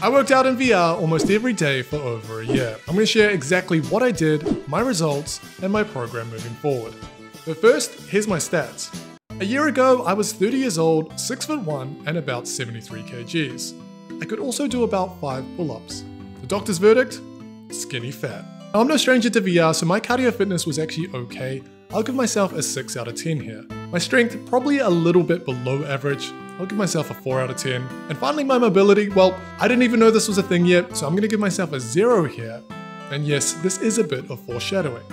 I worked out in VR almost every day for over a year. I'm going to share exactly what I did, my results, and my program moving forward. But first, here's my stats. A year ago, I was 30 years old, 6'1", and about 73 kgs. I could also do about 5 pull-ups. The doctor's verdict? Skinny fat. Now, I'm no stranger to VR, so my cardio fitness was actually okay. I'll give myself a 6 out of 10 here. My strength, probably a little bit below average. I'll give myself a 4 out of 10. And finally, my mobility, well, I didn't even know this was a thing yet, so I'm gonna give myself a 0 here. And yes, this is a bit of foreshadowing.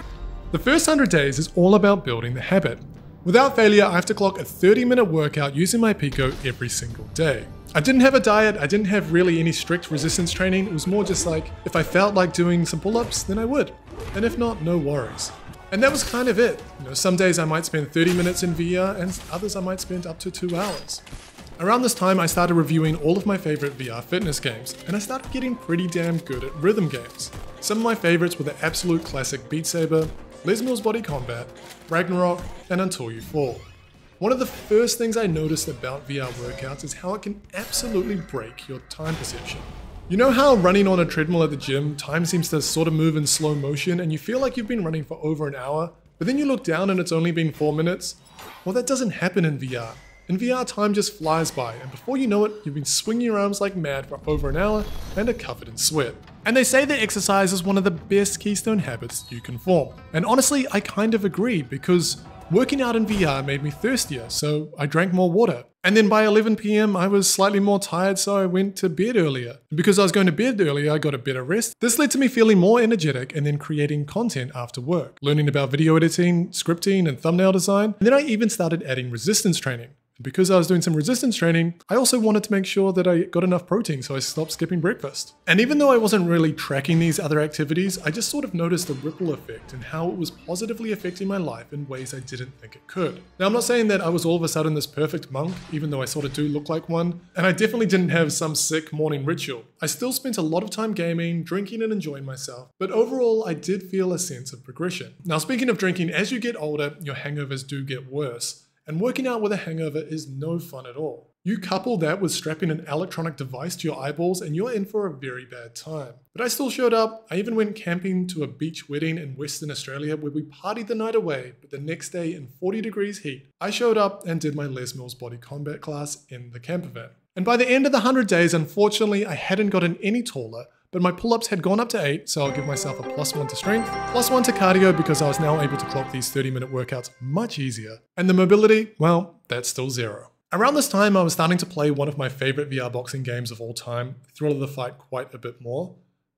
The first 100 days is all about building the habit. Without failure, I have to clock a 30-minute workout using my Pico every single day. I didn't have a diet, I didn't have really any strict resistance training. It was more just like, if I felt like doing some pull-ups, then I would. And if not, no worries. And that was kind of it. Some days I might spend 30 minutes in VR and others I might spend up to 2 hours. Around this time, I started reviewing all of my favorite VR fitness games, and I started getting pretty damn good at rhythm games. Some of my favorites were the absolute classic Beat Saber, Les Mills Body Combat, Ragnarok, and Until You Fall. One of the first things I noticed about VR workouts is how it can absolutely break your time perception. You know how running on a treadmill at the gym, time seems to sort of move in slow motion and you feel like you've been running for over an hour, but then you look down and it's only been 4 minutes? Well, that doesn't happen in VR. In VR, time just flies by, and before you know it, you've been swinging your arms like mad for over an hour and are covered in sweat. And they say that exercise is one of the best keystone habits you can form. And honestly, I kind of agree, because working out in VR made me thirstier, so I drank more water. And then by 11 PM, I was slightly more tired, so I went to bed earlier. And because I was going to bed earlier, I got a better rest. This led to me feeling more energetic and then creating content after work, learning about video editing, scripting, and thumbnail design. And then I even started adding resistance training. Because I was doing some resistance training, I also wanted to make sure that I got enough protein, so I stopped skipping breakfast. And even though I wasn't really tracking these other activities, I just sort of noticed the ripple effect and how it was positively affecting my life in ways I didn't think it could. Now, I'm not saying that I was all of a sudden this perfect monk, even though I sort of do look like one, and I definitely didn't have some sick morning ritual. I still spent a lot of time gaming, drinking, and enjoying myself, but overall, I did feel a sense of progression. Now, speaking of drinking, as you get older, your hangovers do get worse. And working out with a hangover is no fun at all. You couple that with strapping an electronic device to your eyeballs and you're in for a very bad time. But I still showed up. I even went camping to a beach wedding in Western Australia where we partied the night away, but the next day in 40 degrees heat, I showed up and did my Les Mills Body Combat class in the camper van. And by the end of the 100 days, unfortunately, I hadn't gotten any taller, but my pull-ups had gone up to 8, so I'll give myself a +1 to strength, +1 to cardio because I was now able to clock these 30-minute workouts much easier. And the mobility, well, that's still 0. Around this time, I was starting to play one of my favorite VR boxing games of all time, Thrill of the Fight, quite a bit more.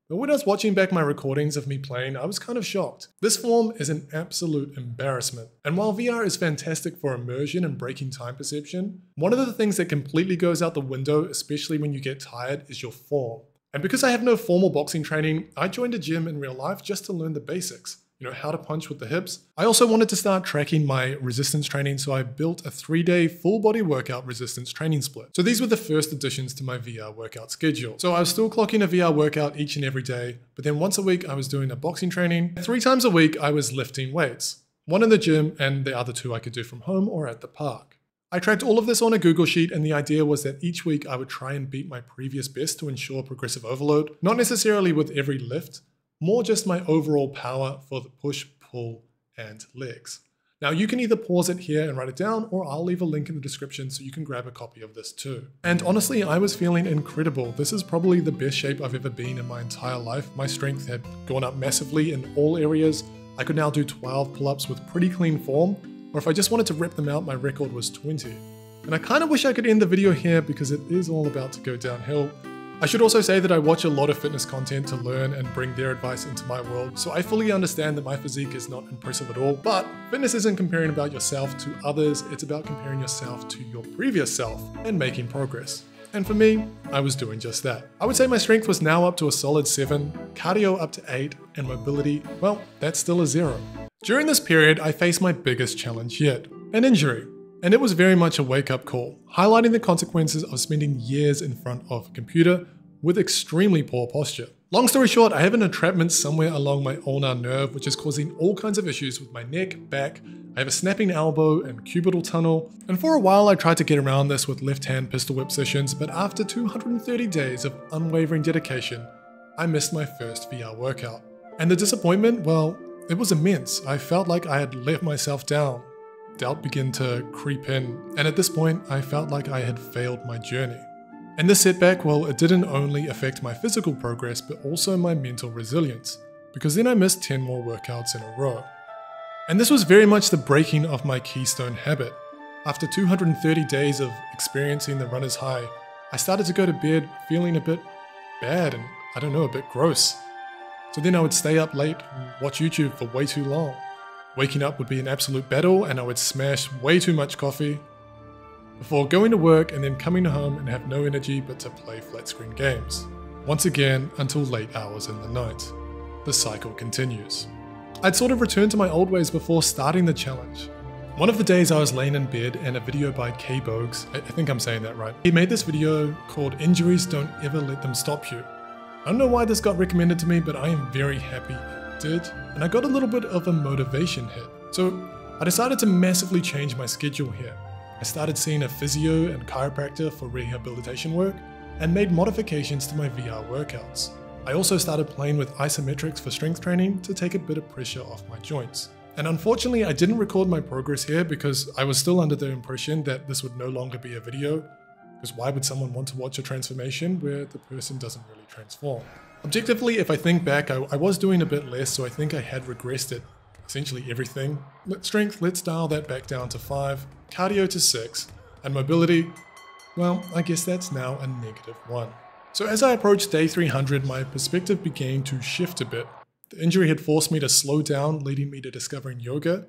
But when I was watching back my recordings of me playing, I was kind of shocked. This form is an absolute embarrassment. And while VR is fantastic for immersion and breaking time perception, one of the things that completely goes out the window, especially when you get tired, is your form. And because I have no formal boxing training, I joined a gym in real life just to learn the basics. How to punch with the hips. I also wanted to start tracking my resistance training, so I built a 3-day full body workout resistance training split. So these were the first additions to my VR workout schedule. So I was still clocking a VR workout each and every day, but then once a week I was doing a boxing training. 3 times a week I was lifting weights. 1 in the gym and the other 2 I could do from home or at the park. I tracked all of this on a Google Sheet, and the idea was that each week I would try and beat my previous best to ensure progressive overload, not necessarily with every lift, more just my overall power for the push, pull, and legs. Now you can either pause it here and write it down, or I'll leave a link in the description so you can grab a copy of this too. And honestly, I was feeling incredible. This is probably the best shape I've ever been in my entire life. My strength had gone up massively in all areas. I could now do 12 pull-ups with pretty clean form, or if I just wanted to rip them out, my record was 20. And I kind of wish I could end the video here because it is all about to go downhill. I should also say that I watch a lot of fitness content to learn and bring their advice into my world, so I fully understand that my physique is not impressive at all, but fitness isn't comparing about yourself to others, it's about comparing yourself to your previous self and making progress. And for me, I was doing just that. I would say my strength was now up to a solid 7, cardio up to 8, and mobility, well, that's still a 0. During this period, I faced my biggest challenge yet, an injury. And it was very much a wake-up call, highlighting the consequences of spending years in front of a computer with extremely poor posture. Long story short, I have an entrapment somewhere along my ulnar nerve, which is causing all kinds of issues with my neck, back. I have a snapping elbow and cubital tunnel, and for a while I tried to get around this with left-hand pistol whip sessions, but after 230 days of unwavering dedication, I missed my first VR workout. And the disappointment, well, it was immense. I felt like I had let myself down. Doubt began to creep in, and at this point, I felt like I had failed my journey. And this setback, well, it didn't only affect my physical progress, but also my mental resilience, because then I missed 10 more workouts in a row. And this was very much the breaking of my keystone habit. After 230 days of experiencing the runner's high, I started to go to bed feeling a bit bad and, I don't know, a bit gross. So then I would stay up late and watch YouTube for way too long. Waking up would be an absolute battle, and I would smash way too much coffee before going to work and then coming home and have no energy but to play flat screen games. Once again, until late hours in the night. The cycle continues. I'd sort of returned to my old ways before starting the challenge. One of the days I was laying in bed and a video by K Bogues, I think I'm saying that right, he made this video called "Injuries Don't Ever Let Them Stop You." I don't know why this got recommended to me, but I am very happy it did, and I got a little bit of a motivation hit. So I decided to massively change my schedule here. I started seeing a physio and chiropractor for rehabilitation work and made modifications to my VR workouts. I also started playing with isometrics for strength training to take a bit of pressure off my joints. And unfortunately, I didn't record my progress here because I was still under the impression that this would no longer be a video, because why would someone want to watch a transformation where the person doesn't really transform? Objectively, if I think back, I was doing a bit less, so I think I had regressed it. Essentially everything. Strength, let's dial that back down to 5, cardio to 6, and mobility, well, I guess that's now a -1. So as I approached day 300, my perspective began to shift a bit. The injury had forced me to slow down, leading me to discovering yoga,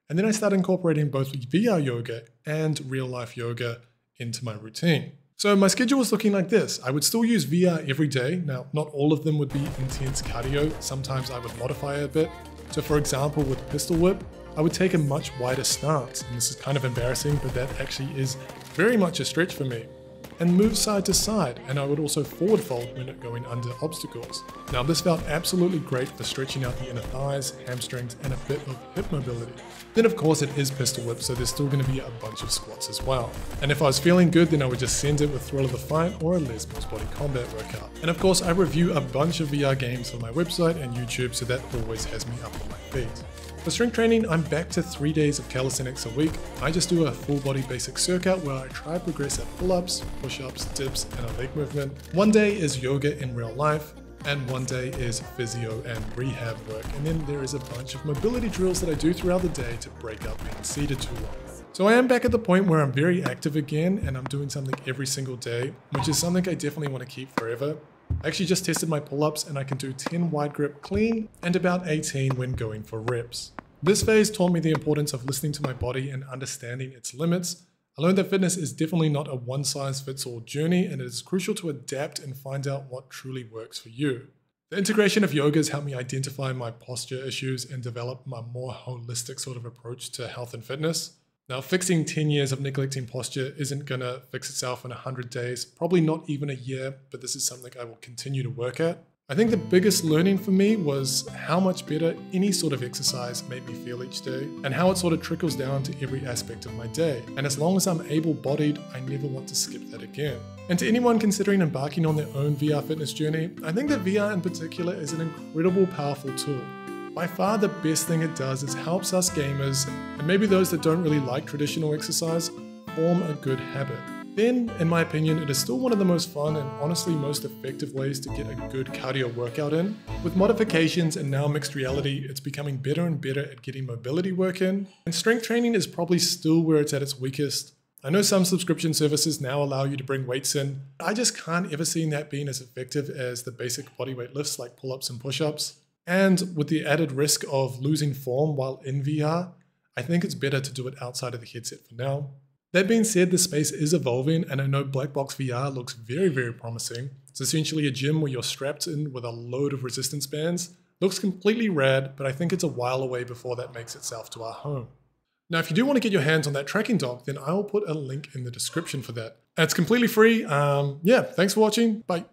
and then I started incorporating both VR yoga and real-life yoga into my routine. So my schedule was looking like this. I would still use VR every day. Now, not all of them would be intense cardio. Sometimes I would modify it a bit. So for example, with pistol whip, I would take a much wider stance, and this is kind of embarrassing, but that actually is very much a stretch for me, and move side to side, and I would also forward fold when going under obstacles. Now this felt absolutely great for stretching out the inner thighs, hamstrings, and a bit of hip mobility. Then of course it is pistol whip, so there's still going to be a bunch of squats as well. And if I was feeling good, then I would just send it with Thrill of the Fight or a Les Mills Body Combat workout. And of course I review a bunch of VR games on my website and YouTube, so that always has me up on my feet. For strength training, I'm back to 3 days of calisthenics a week. I just do a full body basic circuit where I try to progress at pull-ups, push-ups, dips, and a leg movement. One day is yoga in real life, and one day is physio and rehab work. And then there is a bunch of mobility drills that I do throughout the day to break up being seated too long. So I am back at the point where I'm very active again, and I'm doing something every single day, which is something I definitely want to keep forever. I actually just tested my pull-ups and I can do 10 wide grip clean and about 18 when going for reps. This phase taught me the importance of listening to my body and understanding its limits. I learned that fitness is definitely not a one-size-fits-all journey, and it is crucial to adapt and find out what truly works for you. The integration of yoga has helped me identify my posture issues and develop a more holistic sort of approach to health and fitness. Now, fixing 10 years of neglecting posture isn't gonna fix itself in 100 days, probably not even a year, but this is something I will continue to work at. I think the biggest learning for me was how much better any sort of exercise made me feel each day, and how it sort of trickles down to every aspect of my day. And as long as I'm able-bodied, I never want to skip that again. And to anyone considering embarking on their own VR fitness journey, I think that VR in particular is an incredible, powerful tool. By far the best thing it does is helps us gamers, and maybe those that don't really like traditional exercise, form a good habit. Then, in my opinion, it is still one of the most fun and honestly most effective ways to get a good cardio workout in. With modifications and now mixed reality, it's becoming better and better at getting mobility work in. And strength training is probably still where it's at its weakest. I know some subscription services now allow you to bring weights in. I just can't ever see that being as effective as the basic bodyweight lifts like pull-ups and push-ups. And with the added risk of losing form while in VR, I think it's better to do it outside of the headset for now. That being said, the space is evolving, and I know Black Box VR looks very, very promising. It's essentially a gym where you're strapped in with a load of resistance bands. Looks completely rad, but I think it's a while away before that makes itself to our home. Now, if you do want to get your hands on that tracking dog, then I will put a link in the description for that. And it's completely free. Yeah, thanks for watching. Bye.